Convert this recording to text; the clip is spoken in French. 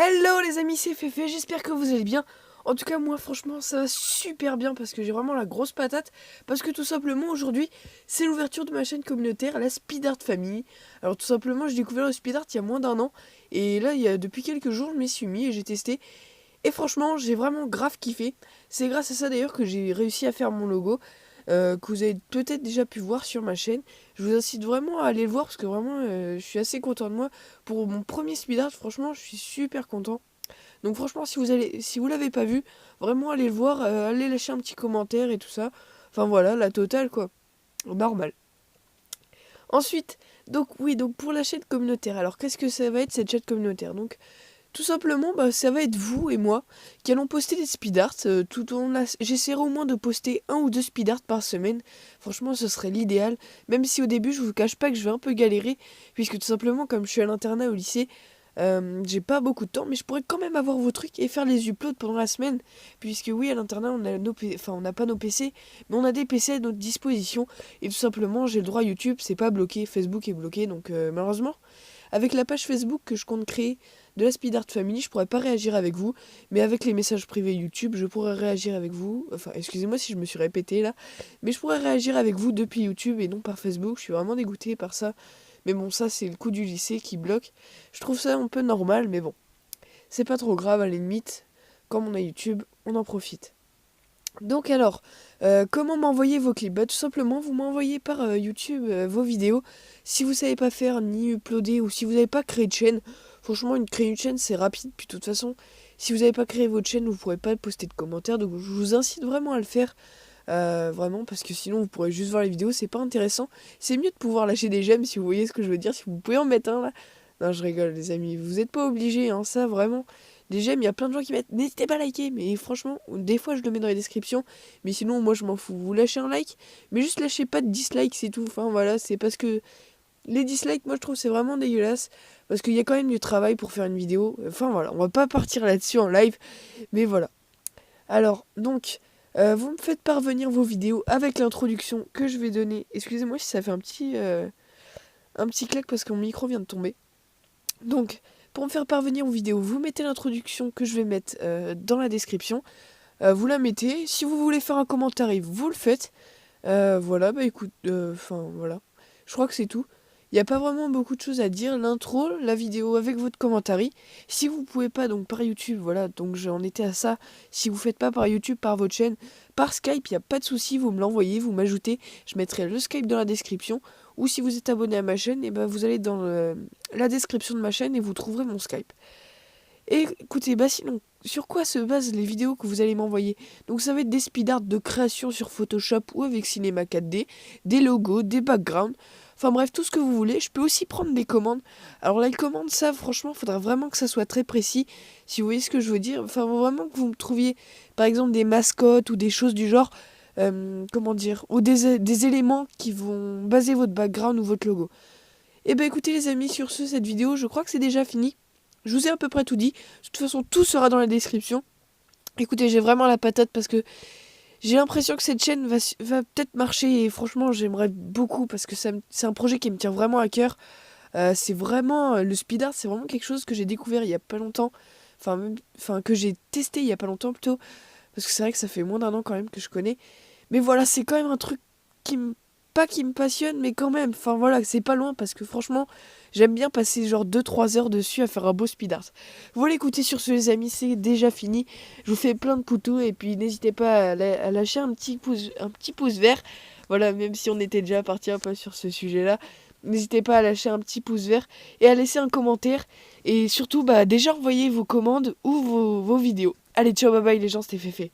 Hello les amis, c'est Féfé, j'espère que vous allez bien. En tout cas moi franchement ça va super bien parce que j'ai vraiment la grosse patate. Parce que tout simplement aujourd'hui c'est l'ouverture de ma chaîne communautaire, la Speed Art Family. Alors tout simplement j'ai découvert le Speed Art il y a moins d'un an. Et là depuis quelques jours je m'y suis mis et j'ai testé. Et franchement j'ai vraiment grave kiffé. C'est grâce à ça d'ailleurs que j'ai réussi à faire mon logo. Que vous avez peut-être déjà pu voir sur ma chaîne. Je vous incite vraiment à aller le voir parce que vraiment je suis assez content de moi. Pour mon premier speed art, franchement je suis super content. Donc franchement si vous l'avez pas vu, vraiment allez le voir, allez lâcher un petit commentaire et tout ça. Enfin voilà, la totale quoi. Normal. Ensuite, donc pour la chaîne communautaire. Alors qu'est-ce que ça va être cette chaîne communautaire? Donc tout simplement, ça va être vous et moi qui allons poster des speed arts. J'essaierai au moins de poster un ou deux speed arts par semaine. Franchement, ce serait l'idéal. Même si au début, je vous cache pas que je vais un peu galérer, puisque tout simplement, comme je suis à l'internat au lycée, j'ai pas beaucoup de temps, mais je pourrais quand même avoir vos trucs et faire les uploads pendant la semaine. Puisque oui, à l'internat, on n'a pas nos PC, mais on a des PC à notre disposition. Et tout simplement, j'ai le droit à YouTube, c'est pas bloqué, Facebook est bloqué, donc malheureusement. Avec la page Facebook que je compte créer de la Speed Art Family, je pourrais pas réagir avec vous, mais avec les messages privés YouTube, je pourrais réagir avec vous. Enfin, excusez-moi si je me suis répété là, mais je pourrais réagir avec vous depuis YouTube et non par Facebook. Je suis vraiment dégoûtée par ça. Mais bon, ça c'est le coup du lycée qui bloque. Je trouve ça un peu normal, mais bon, c'est pas trop grave à la limite. Comme on a YouTube, on en profite. Donc alors, comment m'envoyer vos clips? Tout simplement, vous m'envoyez par YouTube vos vidéos. Si vous savez pas faire ni uploader ou si vous n'avez pas créé de chaîne, franchement, créer une chaîne c'est rapide. Puis de toute façon, si vous n'avez pas créé votre chaîne, vous pourrez pas poster de commentaires. Donc je vous incite vraiment à le faire. Vraiment, parce que sinon vous pourrez juste voir les vidéos, c'est pas intéressant. C'est mieux de pouvoir lâcher des j'aime si vous voyez ce que je veux dire, si vous pouvez en mettre un là. Non, je rigole, les amis, vous êtes pas obligés, hein, ça vraiment. Les j'aime, il y a plein de gens qui mettent, n'hésitez pas à liker, mais franchement, des fois je le mets dans les descriptions, mais sinon moi je m'en fous. Vous lâchez un like, mais juste lâchez pas de dislike, c'est tout. Enfin voilà, c'est parce que les dislikes, moi je trouve c'est vraiment dégueulasse, parce qu'il y a quand même du travail pour faire une vidéo. Enfin voilà, on va pas partir là-dessus en live, mais voilà. Alors, donc, vous me faites parvenir vos vidéos avec l'introduction que je vais donner. Excusez-moi si ça fait un petit clac parce que mon micro vient de tomber. Donc, pour me faire parvenir vos vidéos, vous mettez l'introduction que je vais mettre dans la description. Vous la mettez. Si vous voulez faire un commentaire, vous le faites. Voilà, écoute, enfin voilà. Je crois que c'est tout. Il n'y a pas vraiment beaucoup de choses à dire. L'intro, la vidéo avec votre commentaire. Si vous pouvez pas, donc par YouTube, voilà, donc j'en étais à ça. Si vous faites pas par YouTube, par votre chaîne, par Skype, il n'y a pas de souci, vous me l'envoyez, vous m'ajoutez. Je mettrai le Skype dans la description. Ou si vous êtes abonné à ma chaîne, et vous allez dans la description de ma chaîne et vous trouverez mon Skype. Et écoutez, sinon, sur quoi se basent les vidéos que vous allez m'envoyer? Donc ça va être des speed art de création sur Photoshop ou avec Cinema 4D, des logos, des backgrounds, enfin bref, tout ce que vous voulez. Je peux aussi prendre des commandes. Alors les commandes, ça franchement, faudra vraiment que ça soit très précis, si vous voyez ce que je veux dire. Enfin vraiment que vous me trouviez, par exemple, des mascottes ou des choses du genre, comment dire, ou des éléments qui vont baser votre background ou votre logo. Et écoutez les amis, sur cette vidéo, je crois que c'est déjà fini. Je vous ai à peu près tout dit. De toute façon, tout sera dans la description. Écoutez, j'ai vraiment la patate parce que j'ai l'impression que cette chaîne va peut-être marcher. Et franchement, j'aimerais beaucoup parce que c'est un projet qui me tient vraiment à cœur. C'est vraiment... le speed art, c'est vraiment quelque chose que j'ai découvert il y a pas longtemps. Enfin, que j'ai testé il y a pas longtemps plutôt. Parce que c'est vrai que ça fait moins d'un an quand même que je connais. Mais voilà, c'est quand même un truc qui me... Pas qui me passionne, mais quand même. Enfin voilà, c'est pas loin parce que franchement, j'aime bien passer genre 2-3 heures dessus à faire un beau speed art. Voilà, écoutez, sur ce les amis, c'est déjà fini. Je vous fais plein de poutous et puis n'hésitez pas à lâcher un petit pouce vert. Voilà, même si on était déjà parti un peu sur ce sujet-là. N'hésitez pas à lâcher un petit pouce vert et à laisser un commentaire. Et surtout, déjà envoyez vos commandes ou vos vidéos. Allez, ciao, bye bye les gens, c'était Féfé.